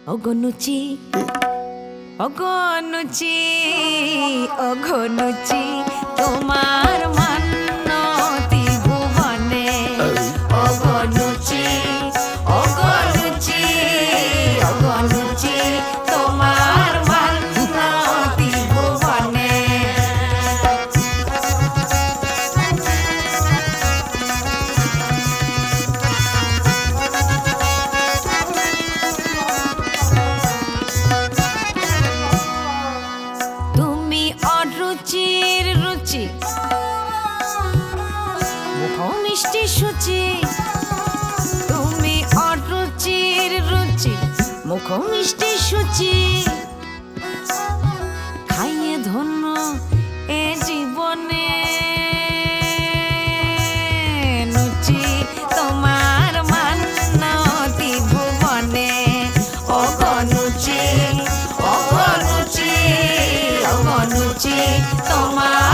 অগনুচি অগনুচি অগনুচি তোমার মান্যতি ভুবনে অগনুচি অগনুচি অগনুচি তোমার মান্যতি ভুবনে তুমি অরুচির রুচি মুখ মিষ্টি সুচি তুমি অরুচির রুচি মুখ মিষ্টি সুচি খাইয়ে ধন্য এ জীবনে নুচি তোমার মান্যতি ভুবনে অগনুচি অগনুচি অগনুচি তোমার